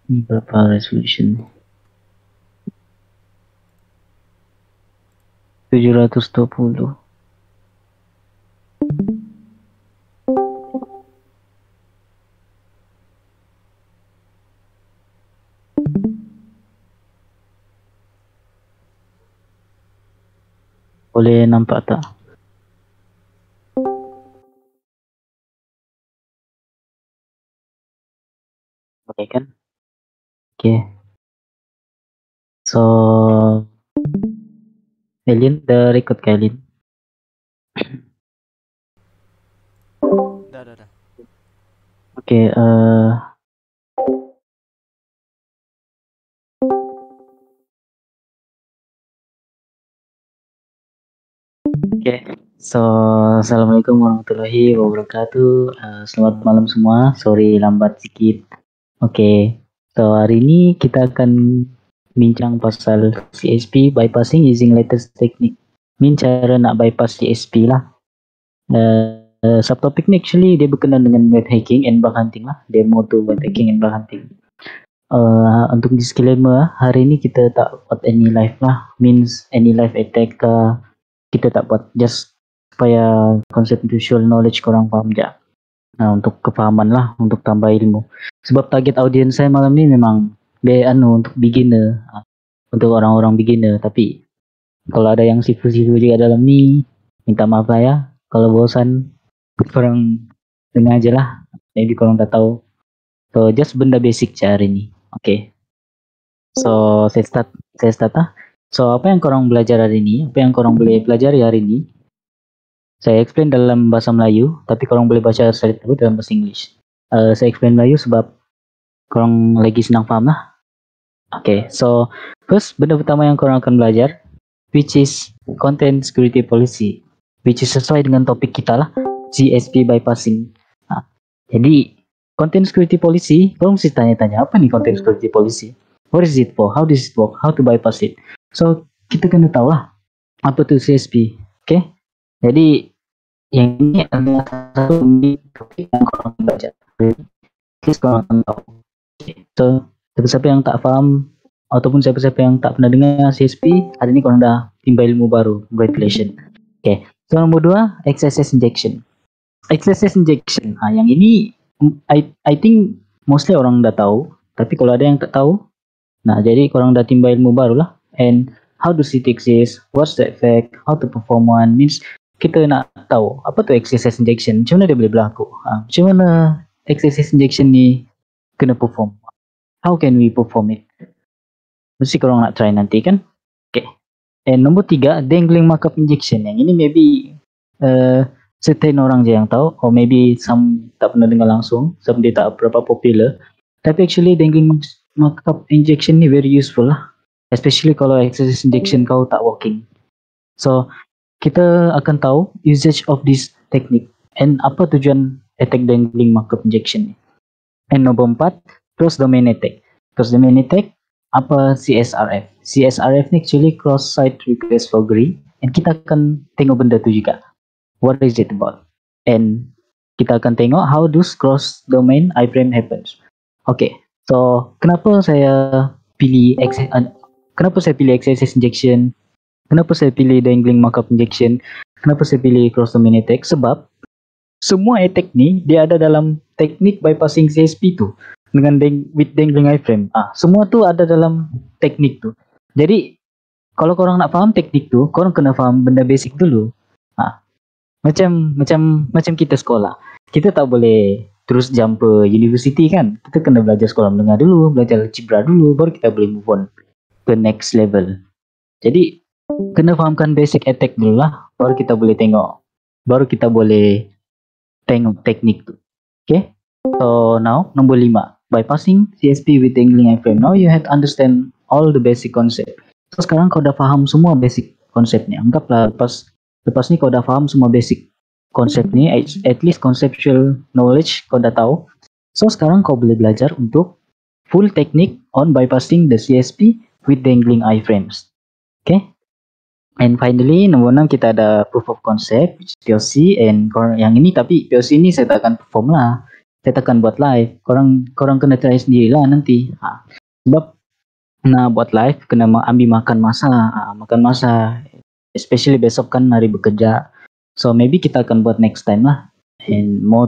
Berapa resolution? 720. Boleh nampak tak? Boleh kan? Oke. So, Elin, the record Elin. Dah. Oke, so assalamualaikum warahmatullahi wabarakatuh. Selamat malam semua. Sorry lambat sedikit. Oke, so hari ini kita akan bincang pasal CSP bypassing using latest technique. Cara nak bypass CSP lah. Subtopik ni actually dia berkenaan dengan web hacking and bug hunting lah. Demo tu web hacking and bug hunting. Untuk disclaimer, hari ini kita tak buat any live lah. Any live attack ke, kita tak buat, just supaya conceptual knowledge korang faham je. Untuk kefahaman lah, untuk tambah ilmu. Sebab target audience saya malam ni memang untuk beginner, untuk orang-orang beginner. Tapi kalau ada yang sifu-sifu juga dalam ni, minta maaf lah ya. Kalau bosan, korang dengar aja lah. Maybe korang dah tahu. So just benda basic je hari ni. Okay. So saya start lah. So apa yang korang belajar hari ni? Apa yang korang boleh pelajari hari ni? Saya explain dalam bahasa Melayu, tapi korang boleh baca slide itu dalam bahasa English. Saya explain Melayu sebab korang lagi senang faham lah. Okay, so first benda pertama yang korang akan belajar, which is Content Security Policy, which is sesuai dengan topik kita lah, CSP bypassing. Jadi Content Security Policy, korang mesti tanya-tanya apa nih Content Security Policy? What is it for? How does it work? How to bypass it? So kita kena tahu lah apa tu CSP. Okay? Jadi yang ini adalah satu topik yang korang belajar. Please korang akan tahu. So siapa-siapa yang tak faham ataupun siapa-siapa yang tak pernah dengar CSP, hari ini korang dah timba ilmu baru. Congratulations. Okay. So nombor 2, XSS injection. XSS injection. Yang ini I think mostly orang dah tahu. Tapi kalau ada yang tak tahu, jadi korang dah timba ilmu baru lah. And how does it exist? What's the effect? How to perform one? Means kita nak tahu apa tu XSS injection. Macam mana dia boleh berlaku? Macam mana XSS injection ni kena perform? How can we perform it? Mesti korang nak try nanti kan? Okay. And nombor 3, dangling markup injection. Yang ini maybe certain orang je yang tahu, or maybe some tak pernah dengar langsung, sebab dia tak berapa popular. Tapi actually dangling markup injection ni very useful lah, especially kalau XSS injection kau tak working. So kita akan tahu usage of this technique and apa tujuan attack dangling markup injection ni. And nombor 4, cross domain attack. Cross domain attack apa CSRF? CSRF ni actually cross site request forgery, and kita akan tengok benda tu juga. What is it about? And kita akan tengok how does cross domain iframe happens. Okay, so kenapa saya pilih XSS injection? Kenapa saya pilih dangling markup injection? Kenapa saya pilih cross domain attack? Sebab semua attack ni dia ada dalam teknik bypassing CSP tu dengan with dangling iframe. Semua tu ada dalam teknik tu. Jadi kalau korang nak faham teknik tu, korang kena faham benda basic dulu. Macam kita sekolah. Kita tak boleh terus jump ke university kan. Kita kena belajar sekolah menengah dulu, belajar algebra dulu, baru kita boleh move on ke next level. Jadi kena fahamkan basic attack dulu lah, baru kita boleh tengok teknik tu. Okay. So now nombor 5, bypassing CSP with dangling iframe. Now you have to understand all the basic concept. So sekarang kau dah faham semua basic konsep ni. Anggaplah lepas ni kau dah faham semua basic konsep ni, at least conceptual knowledge kau dah tahu. So sekarang kau boleh belajar untuk full technique on bypassing the CSP with dangling iframes. Okay. And finally, nombor 6 kita ada proof of concept, which is POC, and yang ini tapi POC ni saya tak akan perform lah. saya tekan buat live. Korang kena try sendirilah nanti. Sebab buat live kena ambil makan masa, especially besok kan hari bekerja. So maybe kita akan buat next time lah, and more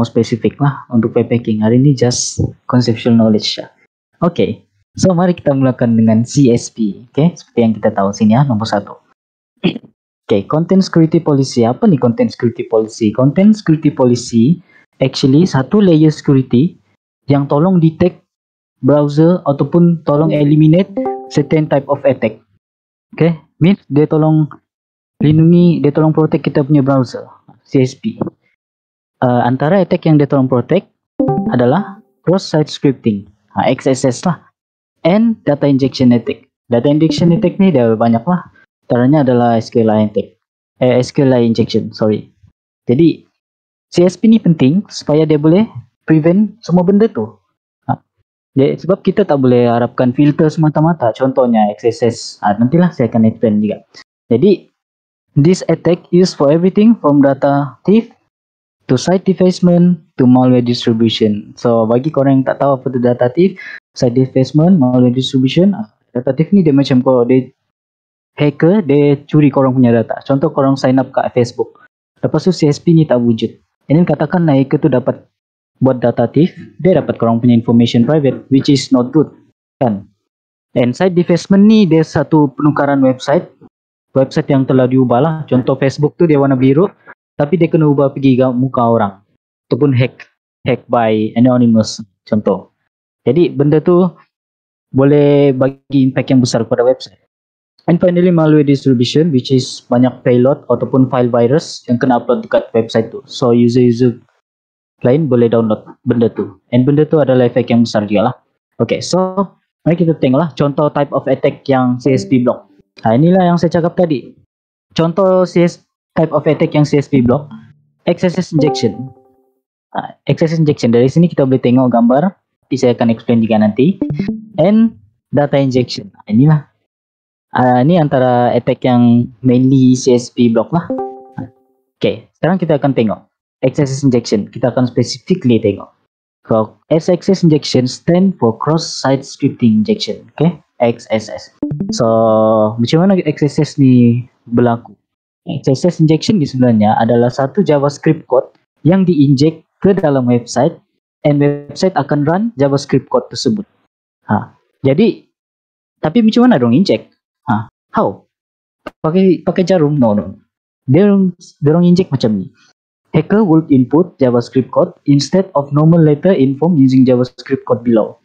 specific lah untuk packing. Hari ini just conceptual knowledge ya. Okay, so mari kita mulakan dengan CSP. Okay, seperti yang kita tahu sini ya, nomor 1. Okay, Content Security Policy. Apa nih Content Security Policy? Content Security Policy actually satu layer security yang tolong detect browser ataupun tolong eliminate certain type of attack. Okay, means dia tolong lindungi, dia tolong protect kita punya browser, CSP. Antara attack yang dia tolong protect adalah cross-site scripting, XSS lah, and data injection attack. Data injection attack ni dah banyak lah. Antaranya adalah SQLite attack, SQLite injection, sorry. Jadi CSP ni penting supaya dia boleh prevent semua benda tu. Sebab kita tak boleh harapkan filter semata-mata. Contohnya XSS. Nantilah saya akan explain juga. Jadi this attack is for everything from data thief to site defacement to malware distribution. So bagi korang yang tak tahu apa tu data thief, site defacement, malware distribution, data thief ni dia macam kalau dia hacker, dia curi korang punya data. Contoh korang sign up kat Facebook, lepas tu CSP ni tak wujud, and then katakan hacker tu dapat buat data thief, dia dapat korang punya information private, which is not good kan. And site defacement ni dia satu penukaran website yang telah diubah lah. Contoh Facebook tu dia warna biru, tapi dia kena ubah pergi muka orang, ataupun hack by anonymous contoh. Jadi benda tu boleh bagi impact yang besar kepada website. And finally malware distribution, which is banyak payload ataupun file virus yang kena upload dekat website tu. So user lain boleh download benda tu. And benda tu adalah efek yang besar juga lah. Okay, so mari kita tengoklah contoh type of attack yang CSP block. Inilah yang saya cakap tadi. Contoh type of attack yang CSP block, XSS injection. XSS injection, dari sini kita boleh tengok gambar, tapi saya akan explain juga nanti. And data injection. Inilah. Ini antara attack yang mainly CSP block lah. Okay, sekarang kita akan tengok XSS injection. Kita akan specifically tengok. So, XSS injection stand for cross-site scripting injection. Okay, XSS. So, macam mana XSS ni berlaku? XSS injection ni sebenarnya adalah satu JavaScript code yang diinjek ke dalam website, and website akan run JavaScript code tersebut. Jadi, tapi macam mana dong injek? How? Pakai jarum? No. Dia orang injek macam ni. Hacker will input JavaScript code instead of normal letter in form using JavaScript code below.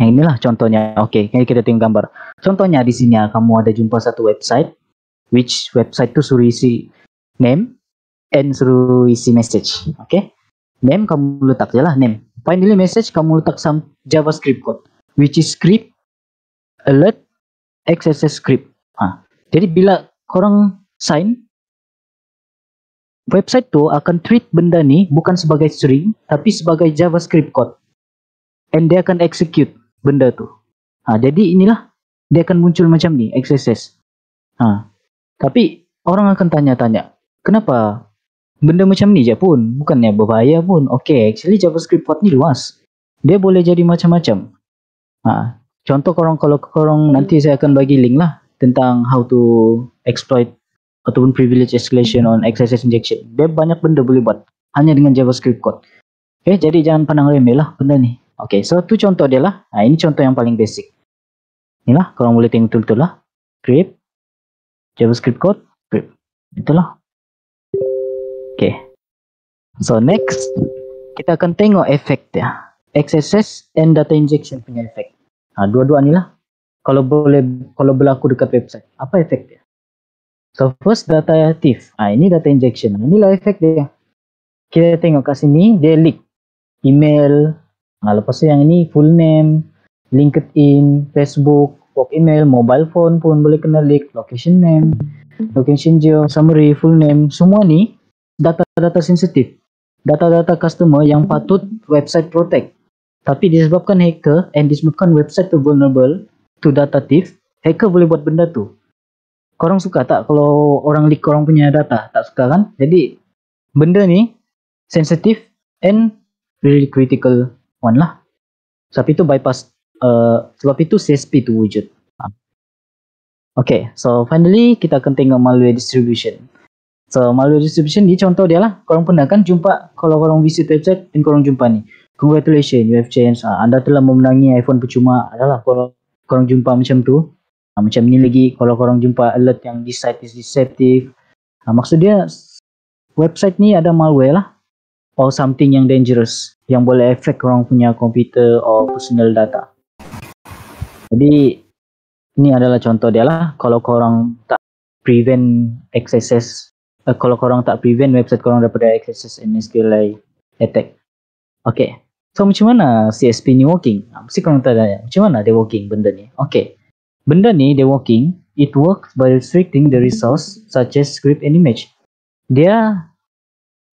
Yang inilah contohnya. Okay, kita tengok gambar. Contohnya di sini kamu ada jumpa satu website, which website tu suruh isi name and suruh isi message. Okay, name kamu letak je lah name. Finally message kamu letak some JavaScript code, which is script alert XSS script. Jadi bila korang sign, website tu akan treat benda ni bukan sebagai string, tapi sebagai JavaScript code, and dia akan execute benda tu. Jadi inilah dia akan muncul macam ni XSS. Tapi orang akan tanya-tanya, kenapa benda macam ni je pun, bukannya berbahaya pun? Okay, actually JavaScript code ni luas, dia boleh jadi macam-macam. Contoh kalau korang nanti saya akan bagi link lah tentang how to exploit ataupun privilege escalation on XSS injection. Dia banyak benda boleh buat hanya dengan JavaScript code. Okay, jadi jangan pandang remeh lah benda ni. Okay, so tu contoh dia lah. Ini contoh yang paling basic. Inilah, korang boleh tengok betul-betul lah. Create JavaScript code, script. Itulah. Okay. So next, kita akan tengok efek dia. XSS and data injection punya efek. Dua-dua ni lah. Kalau berlaku dekat website, apa efek dia? So first, data thief. Ini data injection. Inilah efek dia. Kita tengok kat sini, dia leak email. Lepas tu yang ini full name, LinkedIn, Facebook, work email, mobile phone pun boleh kena leak, location name, location geo, summary, full name. Semua ni data-data sensitif. Data-data customer yang patut website protect. Tapi disebabkan hacker and disebabkan website tu vulnerable to data thief, hacker boleh buat benda tu. Korang suka tak kalau orang leak korang punya data? Tak suka kan? Jadi benda ni sensitif and really critical one lah. Sebab itu bypass, sebab itu CSP itu wujud. Okay, so finally kita akan tengok malware distribution. So malware distribution ni contoh dia lah. Korang pernah kan jumpa kalau korang visit website dan korang jumpa ni. Congratulations, you have changed. Anda telah memenangi iPhone percuma. Adalah kalau korang jumpa macam tu. Macam ni lagi kalau korang jumpa alert yang this site is deceptive. Maksud dia website ni ada malware lah. Or something yang dangerous. Yang boleh affect korang punya komputer or personal data. Jadi ini adalah contoh dia lah. Kalau korang tak prevent accesses, kalau korang tak prevent website korang daripada accesses and SQLite attack. Okay. So macam mana CSP ni working? Mesti korang tanya, macam mana dia working benda ni? Okay. Benda ni dia working, it works by restricting the resource such as script and image. Dia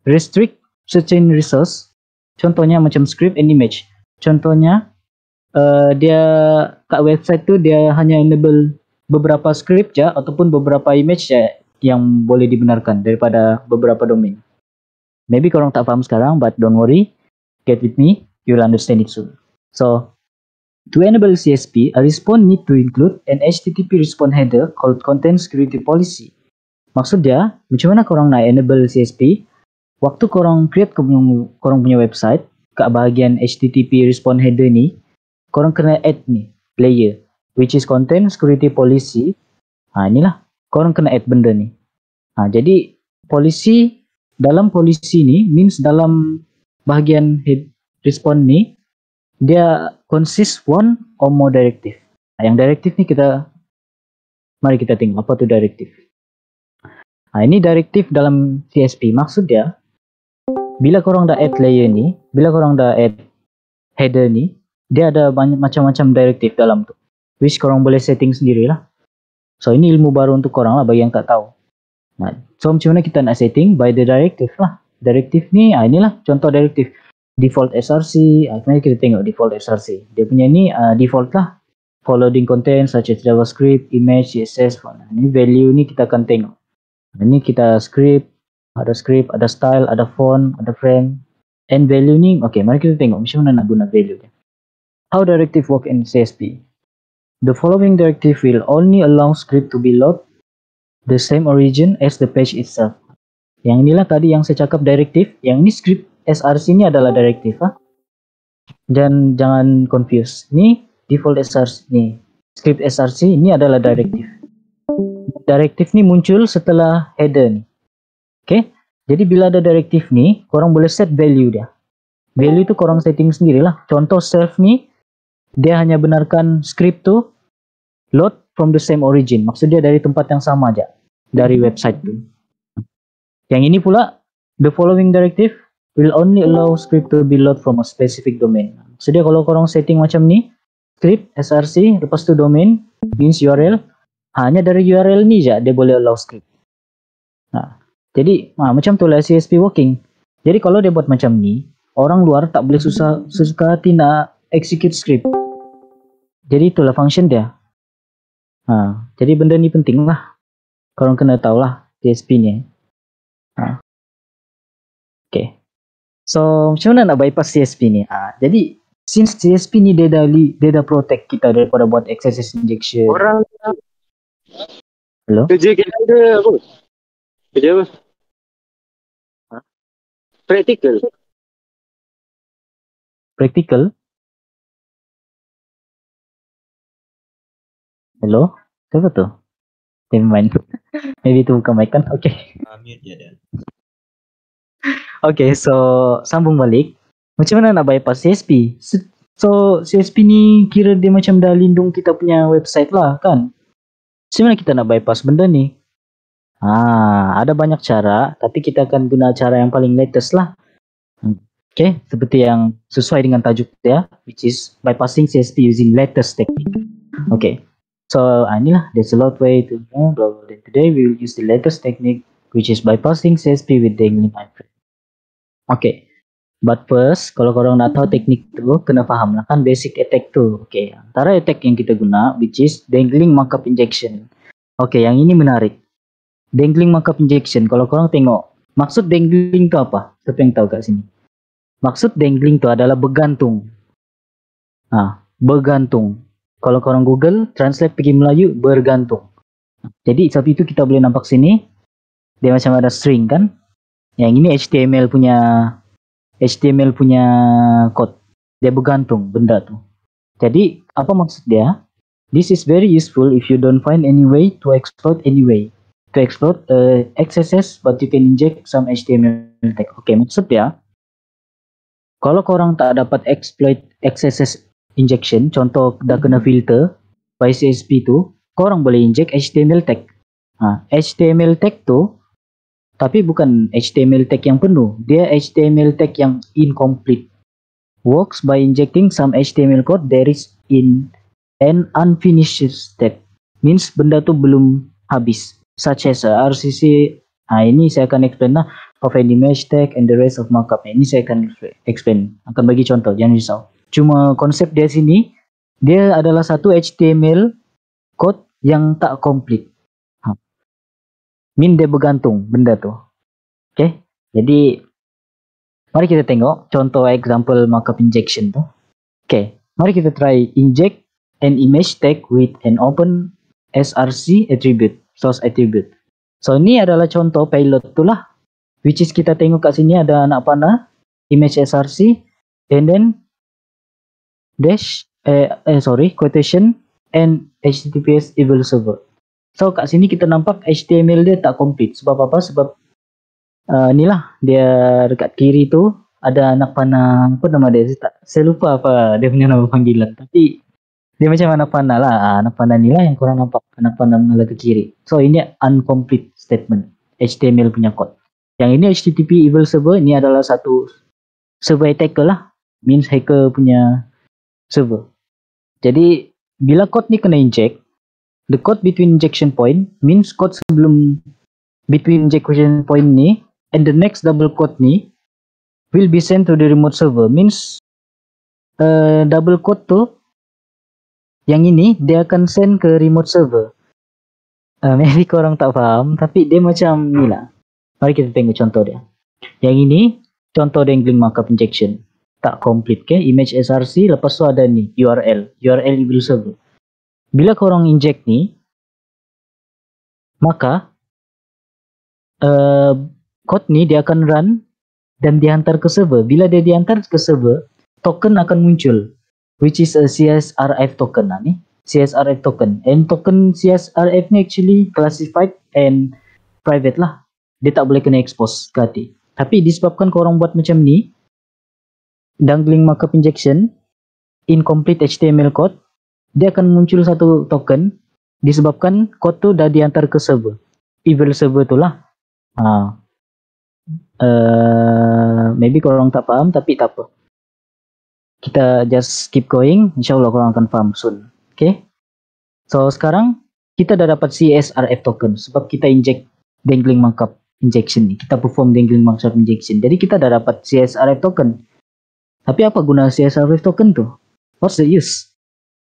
restrict certain resource. Contohnya macam script and image. Contohnya dia kat website tu dia hanya enable beberapa script je ataupun beberapa image je yang boleh dibenarkan daripada beberapa domain. Maybe korang tak faham sekarang, but don't worry, get with me, you'll understand it soon. So to enable CSP, a response need to include an HTTP response header called content security policy. Maksud dia, macam mana korang nak enable CSP? Waktu korang create korang punya website, kat bahagian HTTP response header ni, korang kena add ni layer which is content security policy. Inilah korang kena add benda ni. Jadi polisi, dalam polisi ni means dalam bahagian head response ni dia consist one or more directive. Yang directive ni mari kita tengok apa tu directive. Ini directive dalam CSP. Maksud dia bila korang dah add layer ni, bila korang dah add header ni, dia ada banyak macam-macam directive dalam tu, which korang boleh setting sendirilah. So ini ilmu baru untuk korang lah bagi yang tak tahu. So macam mana kita nak setting? By the directive lah. Directive ni, inilah contoh directive. Default SRC, mari kita tengok default SRC. Dia punya ni default lah. For loading content such as JavaScript, image, CSS. Ini value ni kita akan tengok. Ini kita script, ada style, ada font, ada frame. And value ni, okay, mari kita tengok macam mana nak guna value dia. How directive work in CSP? The following directive will only allow script to be load the same origin as the page itself. Yang inilah tadi yang saya cakap directive. Yang ini script SRC ni adalah directive. Dan jangan confuse. Ni default SRC ni. Script SRC ini adalah directive. Directive ni muncul setelah header ni. Okay. Jadi bila ada directive ni, korang boleh set value dia. Value tu korang setting sendirilah. Contoh self ni, dia hanya benarkan script tu load from the same origin. Maksud dia dari tempat yang sama aja, dari website tu. Yang ini pula, the following directive will only allow script to be load from a specific domain. Maksud dia kalau korang setting macam ni, script, SRC, lepas tu domain, means URL, hanya dari URL ni je dia boleh allow script. Jadi macam tu lah CSP working. Jadi kalau dia buat macam ni, orang luar tak boleh suka hati nak execute script. Jadi itulah function dia. Jadi benda ni penting lah. Korang kena tahulah CSP ni. Okay. So macam mana nak bypass CSP ni? Jadi since CSP ni dia dah protect kita daripada buat access injection. Orang Hello? kerja kita ada apa? Kerja apa? Practical. Practical? Hello? Siapa tu? Never mind. Maybe itu bukan mic kan? Okay. Mute je dia. Okay, so sambung balik. Macam mana nak bypass CSP? So CSP ni kira dia macam dah lindung kita punya website lah kan? Macam mana kita nak bypass benda ni? Ada banyak cara, tapi kita akan guna cara yang paling latest lah. Okay, seperti yang sesuai dengan tajuk dia, which is bypassing CSP using latest technique. Okay, so inilah, there's a lot way to know. Today we will use the latest technique, which is bypassing CSP with dangling iframe. Okay, but first, kalau korang nak tahu teknik tu, kena faham lah kan basic attack tu. Okay, antara attack yang kita guna, which is dangling markup injection. Okay, yang ini menarik. Dangling markup injection, kalau korang tengok, maksud dangling tu apa? Siapa yang tahu kat sini? Maksud dangling itu adalah bergantung. Bergantung. Kalau korang Google, translate pergi Melayu, bergantung. Jadi sebab itu kita boleh nampak sini, dia macam ada string kan. Yang ini HTML punya code. Dia bergantung benda tuh. Jadi apa maksud dia? This is very useful if you don't find any way to exploit anyway. To exploit XSS, but you can inject some HTML tag. Oke, maksud dia, kalau korang tak dapat exploit XSS injection, contoh dah kena filter by CSP tu, korang boleh inject HTML tag. HTML tag tu, tapi bukan HTML tag yang penuh, dia HTML tag yang incomplete. Works by injecting some HTML code there is in an unfinished state. Means benda tu belum habis. Such as RCC. Ini saya akan explain lah. Of an image tag and the rest of markup. Ini saya akan explain. Akan bagi contoh. Jangan risau. Cuma konsep dia sini, dia adalah satu HTML code yang tak complete. Mean dia bergantung benda tu. Okay. Jadi, mari kita tengok contoh example markup injection tu. Okay. Mari kita try inject an image tag with an open src attribute, source attribute. So ini adalah contoh payload tu lah, which is kita tengok kat sini ada anak panah, image src, and then dash, quotation, and https eval server. So kat sini kita nampak HTML dia tak complete. Sebab apa? Sebab ni lah, dia dekat kiri tu ada anak panah, apa nama dia? Saya lupa apa dia punya nama panggilan. Tapi dia macam anak panah lah. Anak panah ni lah yang korang nampak. Anak panah mengalah ke kiri. So ini incomplete statement. HTML punya code. Yang ini HTTP eval server. Ini adalah satu server attacker lah. Means hacker punya server. Jadi bila code ni kena inject, the code between injection point means code sebelum between injection point ni and the next double quote ni will be sent to the remote server. Means double quote tu yang ini dia akan send ke remote server. Maybe korang tak faham, tapi dia macam ni lah. Mari kita tengok contoh dia. Yang ini contoh dangling markup injection. Tak complete ke? Image src, lepas tu ada ni URL eval server. Bila korang inject ni, maka code ni dia akan run dan dihantar ke server. Bila dia dihantar ke server, token akan muncul, which is a CSRF token lah ni. CSRF token. And token CSRF ni actually classified and private lah. Dia tak boleh kena expose ke hati. Tapi disebabkan korang buat macam ni, dangling markup injection, incomplete HTML code, dia akan muncul satu token disebabkan code tu dah dihantar ke server. Eval server tu lah. Maybe korang tak faham, tapi tak apa. Kita just keep going, insyaAllah korang akan faham soon. Okay. So sekarang kita dah dapat CSRF token sebab kita inject dangling markup injection ni. Kita perform dangling markup injection. Jadi kita dah dapat CSRF token. Tapi apa guna CSRF token tu? What's the use?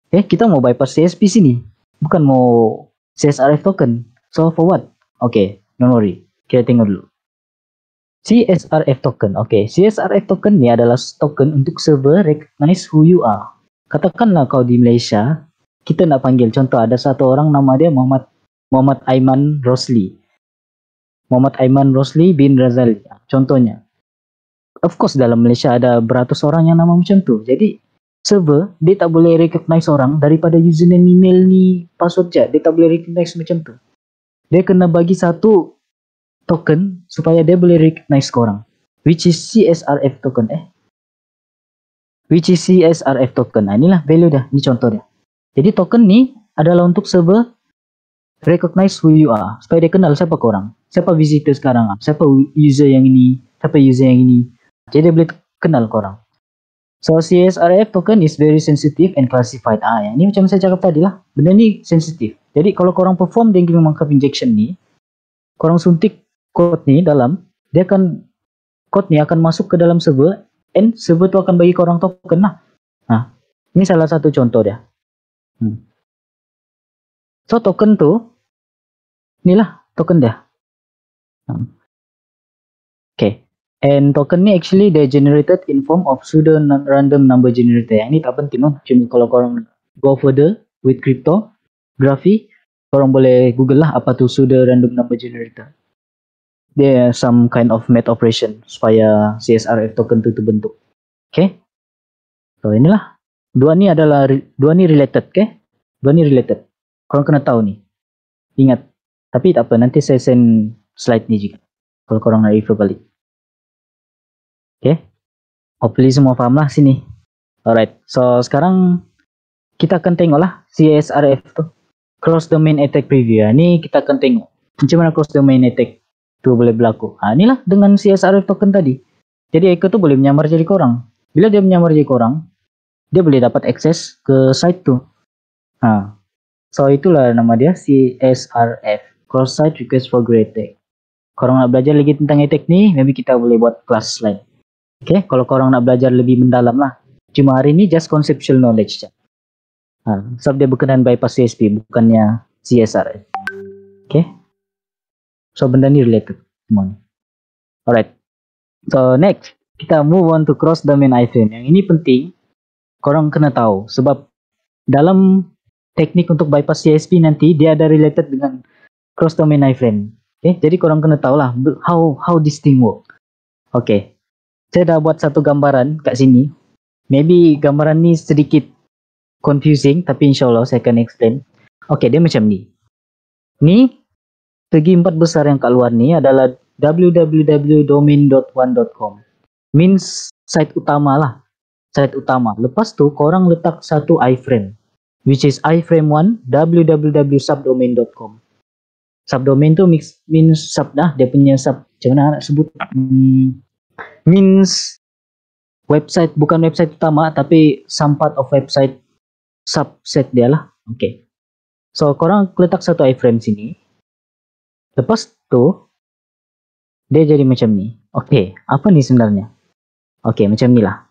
Kita mau bypass CSP sini. Bukan mau CSRF token. So for what? Okay, don't worry. Kita tengok dulu. CSRF token. Okay, CSRF token ni adalah token untuk server recognize who you are. Katakanlah kau di Malaysia, kita nak panggil, contoh ada satu orang nama dia Muhammad Aiman Rosli. Muhammad Aiman Rosli bin Razali. Contohnya. Of course dalam Malaysia ada beratus orang yang nama macam tu. Jadi server dia tak boleh recognize orang daripada username email ni password je. Dia tak boleh recognize macam tu. Dia kena bagi satu token supaya dia boleh recognize korang, which is CSRF token. Which is CSRF token. Inilah value dia. Ini contoh dia. Jadi token ni adalah untuk server recognize who you are, supaya dia kenal siapa korang, siapa visitor sekarang, siapa user yang ini, siapa user yang ini. Jadi dia boleh kenal korang. So CSRF token is very sensitive and classified. Ini macam saya cakap tadi lah. Benda ni sensitif. Jadi kalau korang perform dangling markup injection ni, korang suntik code ni dalam, code ni akan masuk ke dalam server, and server tu akan bagi korang token lah. Ini salah satu contoh dia. So token tu, inilah token dia. Okay. And token ni actually they generated in form of pseudo random number generator. Yang ni tak penting lah. Cuma kalau korang go further with cryptography, korang boleh google lah apa tu pseudo random number generator. Dia some kind of math operation supaya CSRF token tu terbentuk. Okay. So inilah. Dua ni related, okay? Dua ni related. Korang kena tahu ni. Ingat. Tapi tak apa, nanti saya send slide ni juga. Kalau korang nak refer balik. Okay. Hopefully semua faham lah sini. Alright. So sekarang kita akan tengok lah CSRF tu. Cross Domain Attack Preview. Ni kita akan tengok. Macam mana Cross Domain Attack tu boleh berlaku. Inilah dengan CSRF token tadi. Jadi hacker tu boleh menyamar jadi korang. Bila dia menyamar jadi korang, dia boleh dapat akses ke site tu. So itulah nama dia CSRF, Cross Site Request for Grey Attack. Korang nak belajar lagi tentang attack ni, maybe kita boleh buat kelas lain. Okay, kalau korang nak belajar lebih mendalam lah. Cuma hari ni just conceptual knowledge je. Sebab dia berkenaan bypass CSP, bukannya CSRF. Okay. So benda ni related semua ni. Alright. So next, kita move on to cross domain iframe. Yang ini penting, korang kena tahu. Sebab dalam teknik untuk bypass CSP nanti, dia ada related dengan cross domain iframe. Okay, jadi korang kena tahu lah how this thing work. Okay, saya dah buat satu gambaran kat sini. Maybe gambaran ni sedikit confusing, tapi insyaAllah saya akan explain. Okay, dia macam ni. Ni, segi empat besar yang kat luar ni adalah www.domain.1.com. Means site utama lah. Site utama. Lepas tu, korang letak satu iframe. Which is iframe1 www.subdomain.com. Subdomain tu means sub dah. Dia punya sub, macam mana nak sebut? Means website, bukan website utama, tapi some part of website subset dia lah. Okay. So, korang letak satu iframe sini. Lepas tu, dia jadi macam ni. Okay, apa ni sebenarnya? Okay, macam ni lah.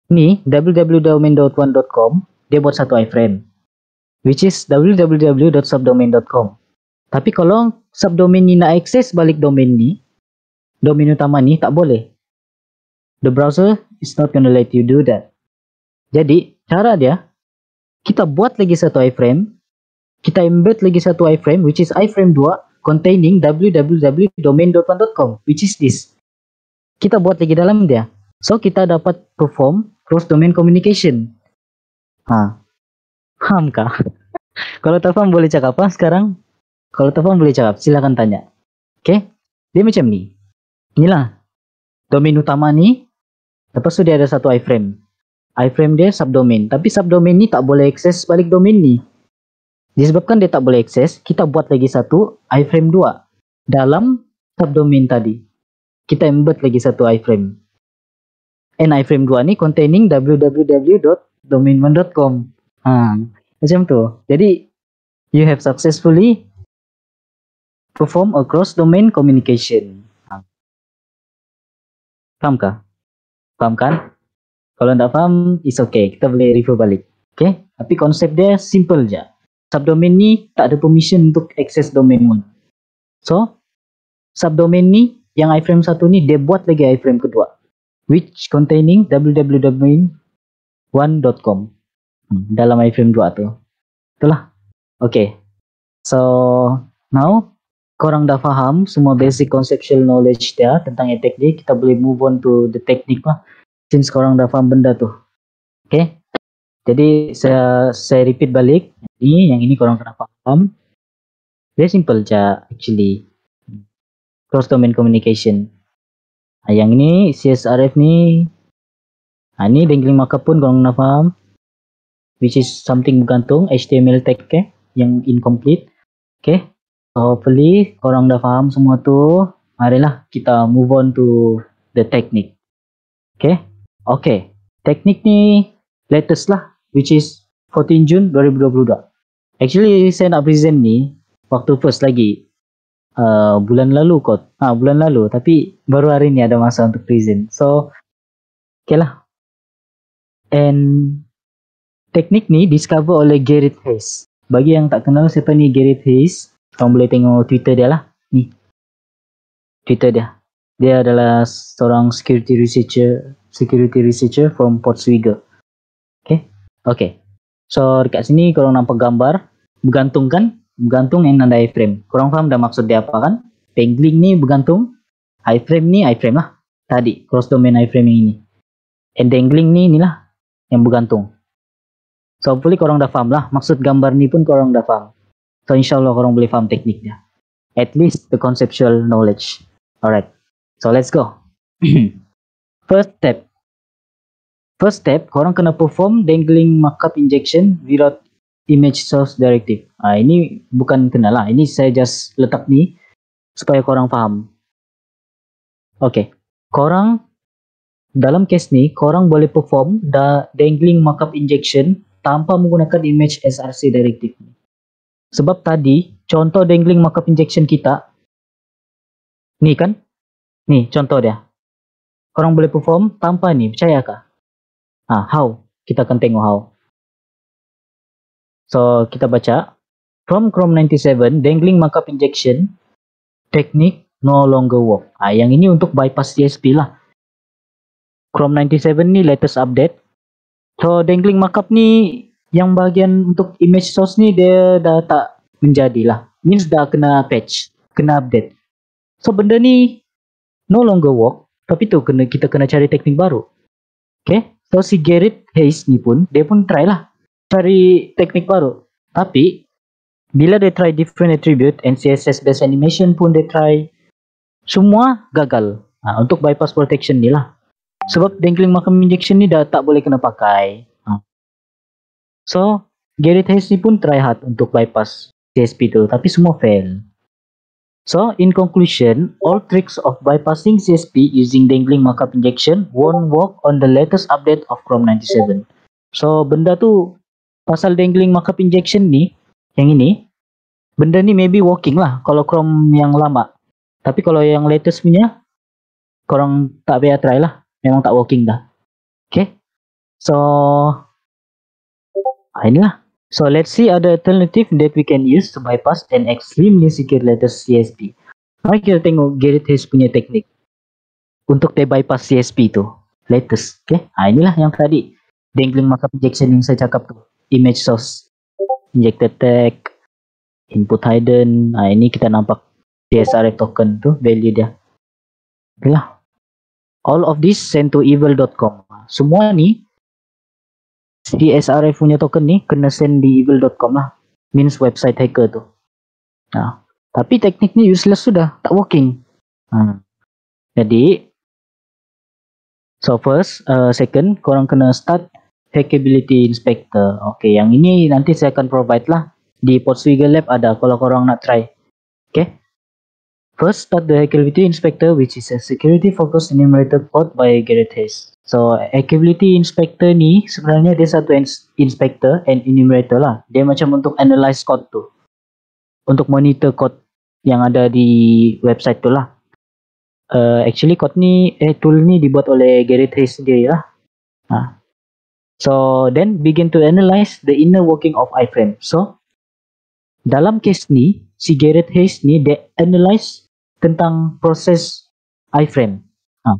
Ni, www.domain.1.com, dia buat satu iframe. Which is www.subdomain.com. Tapi kalau subdomain ni nak akses balik domain ni, domain utama ni, tak boleh. The browser is not gonna let you do that. Jadi, cara dia, kita buat lagi satu iframe, kita embed lagi satu iframe, which is iframe 2, containing www.domain.1.com, which is this. Kita buat lagi dalam dia. So, kita dapat perform cross-domain communication. Faham kah? Kalau tak faham boleh cakap apa sekarang? Kalau tak faham boleh cakap, silakan tanya. Okay? Dia macam ni. Inilah. Domain utama ni, lepas tu dia ada satu iframe. Iframe dia subdomain. Tapi subdomain ni tak boleh akses balik domain ni. Disebabkan dia tak boleh akses, kita buat lagi satu iframe 2 dalam subdomain tadi. Kita embed lagi satu iframe. And iframe 2 ni containing www.domain1.com. Macam tu. Jadi, you have successfully perform a cross-domain communication. Faham kah? Faham kan? Kalau tak faham, it's okay. Kita boleh refer balik. Okay? Tapi konsep dia simple je. Subdomain ni tak ada permission untuk access domain 1. So, subdomain ni, yang iframe 1 ni, dia buat lagi iframe kedua. Which containing www.domain1.com. Dalam iframe 2 tu. Itulah. Okay. So, now, korang dah faham semua basic conceptual knowledge dia tentang attack ni. Kita boleh move on to the technique lah. Since korang dah faham benda tu. Okay. Jadi, saya repeat balik. Yang ini korang kena faham. Very simple je actually. Cross-domain communication. Yang ini, CSRF ni. Ni dangling markup pun korang kena faham. Which is something bergantung. HTML tag yang incomplete. Okay. Hopefully korang dah faham semua tu. Marilah kita move on to the technique. Okay. Okay. Teknik ni latest lah. Which is 14 Jun 2022. Actually saya nak present ni waktu first lagi. Bulan lalu kot. Bulan lalu. Tapi baru hari ni ada masa untuk present. So. Okay lah. And teknik ni discover oleh Gareth Hayes. Bagi yang tak kenal siapa ni Gareth Hayes, korang boleh tengok Twitter dia lah. Ni. Twitter dia. Dia adalah seorang security researcher from Portswigger. Oke. So dekat sini korang nampak gambar bergantung yang nanda iframe. Korang faham dah maksud dia apa kan? Dangling ni bergantung, iframe lah. Tadi cross domain iframe yang ini. And dangling ni inilah yang bergantung. So hopefully korang dah faham lah. Maksud gambar ni pun korang dah faham. So insyaAllah korang boleh faham tekniknya. At least the conceptual knowledge. Alright. So let's go. First step, korang kena perform dangling markup injection without image source directive. Ini bukan kena lah. Ini saya just letak ni supaya korang faham. Okay. Korang dalam case ni, korang boleh perform dangling markup injection tanpa menggunakan image SRC directive. Sebab tadi, contoh dangling markup injection kita, ni kan? Ni contoh dia. Korang boleh perform tanpa ni, percayakah? How? Kita akan tengok how. So, kita baca. From Chrome 97, dangling markup injection technique no longer work. Yang ini untuk bypass CSP lah. Chrome 97 ni latest update. So, dangling markup ni, yang bahagian untuk image source ni, dia dah tak menjadilah. Means dah kena patch, kena update. So, benda ni no longer work. Tapi tu kita kena cari teknik baru. Okay. So si Gareth Hayes ni pun, dia pun try lah cari teknik baru. Tapi bila dia try different attribute and CSS based animation pun dia try, semua gagal. Untuk bypass protection ni lah. Sebab dangling markup injection ni dah tak boleh kena pakai. So Gareth Hayes ni pun try hard untuk bypass CSP tu, tapi semua fail. So, in conclusion, all tricks of bypassing CSP using dangling markup injection won't work on the latest update of Chrome 97. So, benda tu, pasal dangling markup injection ni, yang ini, benda ni maybe working lah kalau Chrome yang lama. Tapi kalau yang latest punya, korang tak payah try lah. Memang tak working dah. Okay? So, inilah. So let's see other alternative that we can use to bypass an extremely secure latest CSP. Mari kita tengok Gareth Hayes punya teknik untuk dia bypass CSP tu latest. Okay, inilah yang tadi dangling markup injection yang saya cakap tu. Image source, injected tag, input hidden. Ini kita nampak CSRF token tu value dia. Itulah. All of this sent to evil.com. Semua ni CSRF punya token ni kena send di evil.com lah. Means website hacker tu. Tapi teknik ni useless sudah. Tak working. Jadi, so first, second, korang kena start Hackability Inspector. Okay, yang ini nanti saya akan provide lah. Di Portswigger Lab ada kalau korang nak try. Okay. First, start the Hackability Inspector, which is a security-focused enumerator code by Gareth Hayes. So, Hackability Inspector ni sebenarnya dia satu inspector and enumerator lah. Dia macam untuk analyze code tu. Untuk monitor code yang ada di website tu lah. Actually, code ni, tool ni dibuat oleh Gareth Hayes sendiri lah. So, then begin to analyze the inner working of iframe. So, dalam case ni, si Gareth Hayes ni dia analyze tentang proses iframe.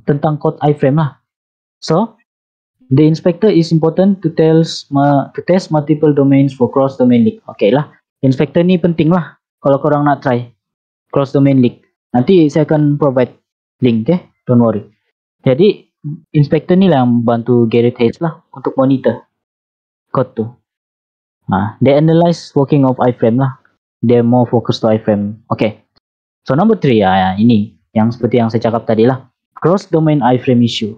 Tentang code iframe lah. So, the inspector is important to test multiple domains for cross-domain leak. Okay lah, inspector ni penting lah kalau korang nak try cross-domain leak. Nanti saya akan provide link, okay? Don't worry. Jadi, inspector ni lah yang bantu Gareth Hayes lah untuk monitor code tu. They analyze working of iframe lah. They're more focused to iframe. Okay. So, number 3, ini yang seperti yang saya cakap tadi lah. Cross-domain iframe issue.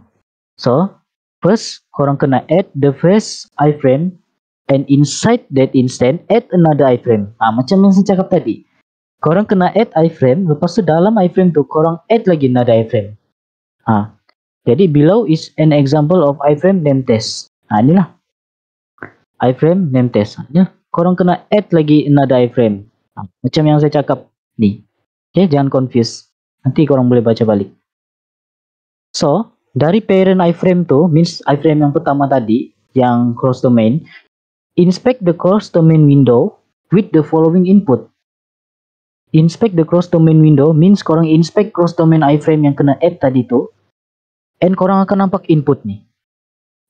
So, first, korang kena add the first iframe and inside that instant, add another iframe. Macam yang saya cakap tadi. Korang kena add iframe, lepas tu dalam iframe tu, korang add lagi another iframe. Jadi, below is an example of iframe name test. Inilah. Iframe name test. Korang kena add lagi another iframe. Macam yang saya cakap ni. Okay, jangan confuse. Nanti korang boleh baca balik. So, dari parent iframe tu, means iframe yang pertama tadi, yang cross domain, inspect the cross domain window with the following input. inspect the cross domain window means korang inspect cross domain iframe yang kena add tadi tu, and korang akan nampak input ni,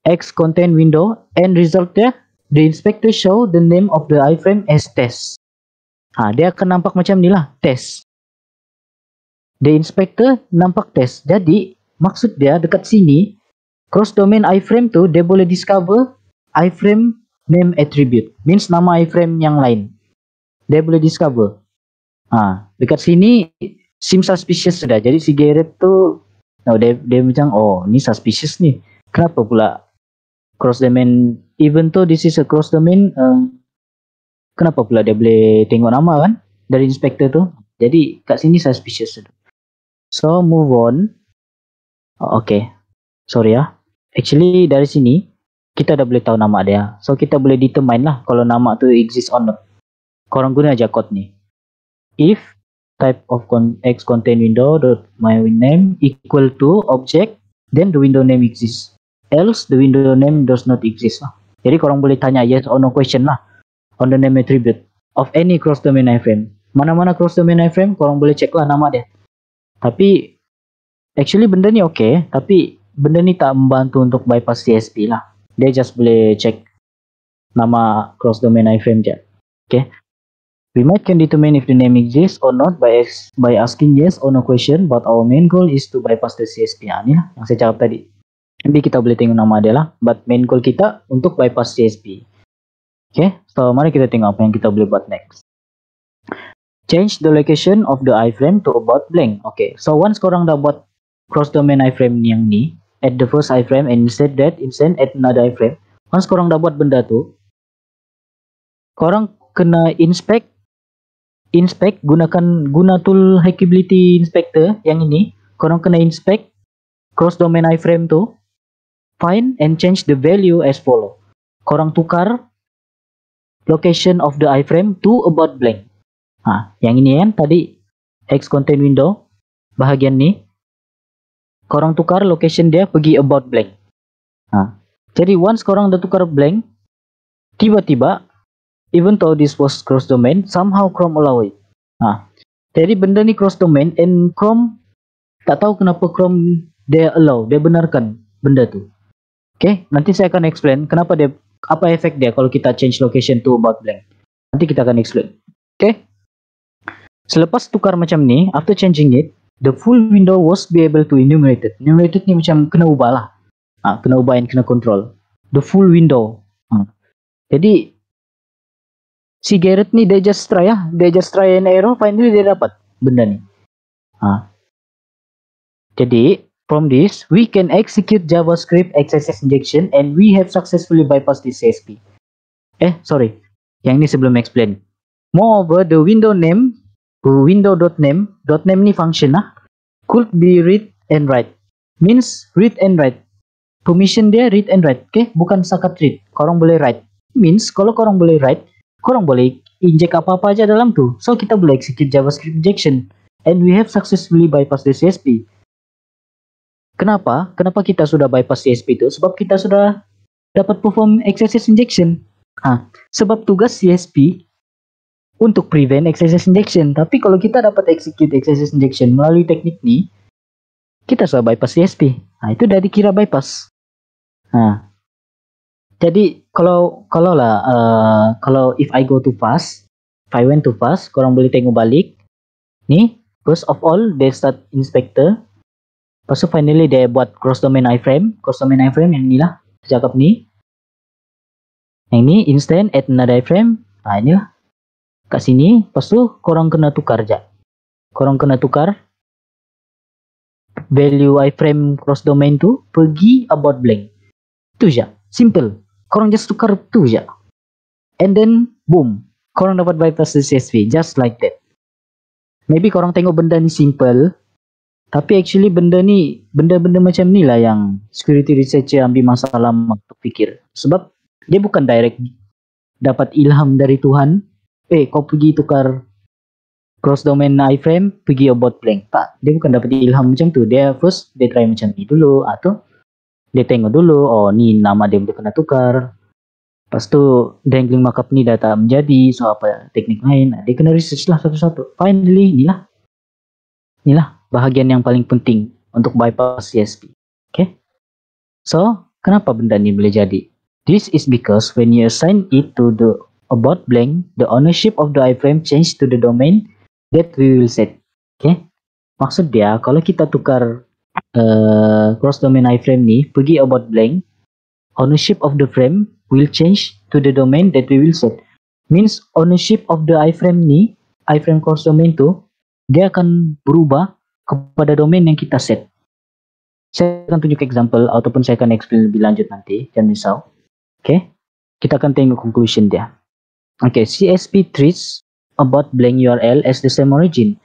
X content window, and result dia, the inspector show the name of the iframe as test. Dia akan nampak macam ni lah, test. The inspector nampak test. Jadi maksud dia dekat sini, cross domain iframe tu dia boleh discover iframe name attribute, means nama iframe yang lain. Dia boleh discover. Dekat sini seem suspicious sudah. Jadi si Garrett tu dia macam, ni suspicious ni. Kenapa pula cross domain, even though this is a cross domain, kenapa pula dia boleh tengok nama kan dari inspector tu? Jadi kat sini suspicious sudah. So move on. Okay, sorry actually dari sini kita dah boleh tahu nama dia. So kita boleh determine lah kalau nama tu exist or not. Korang guna aja code ni. If type of X content window dot my name equal to object, then the window name exists. Else the window name does not exist lah. Jadi korang boleh tanya yes or no question lah on the name attribute of any cross domain iframe. Mana-mana cross domain iframe korang boleh check lah nama dia. Tapi actually benda ni okay, tapi benda ni tak membantu untuk bypass CSP lah. Dia just boleh check nama cross domain iframe je. Okay. We might can determine if the name exists or not by asking yes or no question, but our main goal is to bypass the CSP. Ni lah yang saya cakap tadi. Maybe kita boleh tengok nama dia lah, but main goal kita untuk bypass CSP. Okay, so mari kita tengok apa yang kita boleh buat next. Change the location of the iframe to about blank. Okay, so once korang dah buat cross domain iframe yang ni, add the first iframe and instead add another iframe. Once korang dah buat benda tu, korang kena inspect guna tool hackability inspector yang ini. Korang kena inspect cross domain iframe tu, find and change the value as follow. Korang tukar location of the iframe to about blank. Yang ini kan tadi X content window bahagian ni, korang tukar location dia pergi about blank. Jadi once korang dah tukar blank, tiba-tiba even though this was cross domain, somehow Chrome allow it. Jadi benda ni cross domain and Chrome tak tahu kenapa Chrome dia allow, dia benarkan benda tu. Okay, nanti saya akan explain kenapa dia, apa efek dia kalau kita change location to about blank. Nanti kita akan explain. Okay. Selepas tukar macam ni, after changing it, the full window was be able to enumerated. Enumerated ni macam kena ubah lah. Kena ubah and kena control. The full window. Jadi si Garrett ni dia just try and error, finally dia dapat benda ni. Jadi from this we can execute JavaScript XSS injection and we have successfully bypassed this CSP. Sorry, yang ni sebelum explain. Moreover, the window.name ni function could be read and write. Means read and write. Permission dia read and write. Okay, bukan sakat read. Korang boleh write. Means kalau korang boleh write, korang boleh inject apa-apa aja dalam tu. So kita boleh execute JavaScript injection and we have successfully bypassed the CSP. Kenapa kita sudah bypass CSP itu? Sebab kita sudah dapat perform XSS injection. Sebab tugas CSP untuk prevent XSS injection. Tapi kalau kita dapat execute XSS injection melalui teknik ni, kita sudah bypass CSP. Itu dah dikira bypass. Jadi kalau if I go too fast, if I went too fast, korang boleh tengok balik. Ni, first of all, they start inspector. Lepas tu finally dia buat cross domain iframe. Cross domain iframe yang ni lah, cakap ni. Yang ni instant add another iframe. Ini lah. Kat sini, lepas tu korang kena tukar je. Korang kena tukar value iframe cross domain tu pergi about blank. Itu je. Simple. Korang just tukar tu je. And then, boom. Korang dapat bypass the CSP. Just like that. Maybe korang tengok benda ni simple. Tapi actually benda macam ni lah yang security researcher ambil masa lama untuk fikir. Sebab dia bukan direct dapat ilham dari Tuhan. Kau pergi tukar cross domain iframe, pergi about blank. Tak, dia bukan dapat ilham macam tu. Dia first, dia try macam ni dulu. Atau dia tengok dulu, ni nama dia boleh kena tukar. Pas tu dangling markup ni dah tak menjadi, so apa teknik lain, dia kena research lah satu-satu. Finally, inilah bahagian yang paling penting untuk bypass CSP. Okay? So, kenapa benda ni boleh jadi? This is because when you assign it to the about blank, the ownership of the iframe change to the domain that we will set. Okay? Maksud dia, kalau kita tukar cross domain iframe ni pergi about blank, ownership of the frame will change to the domain that we will set. Means ownership of the iframe ni, iframe cross domain tu, dia akan berubah kepada domain yang kita set. Saya akan tunjuk example ataupun saya akan explain lebih lanjut nanti, jangan risau. Okay, kita akan tengok conclusion dia. Okay, CSP treats about blank URL as the same origin.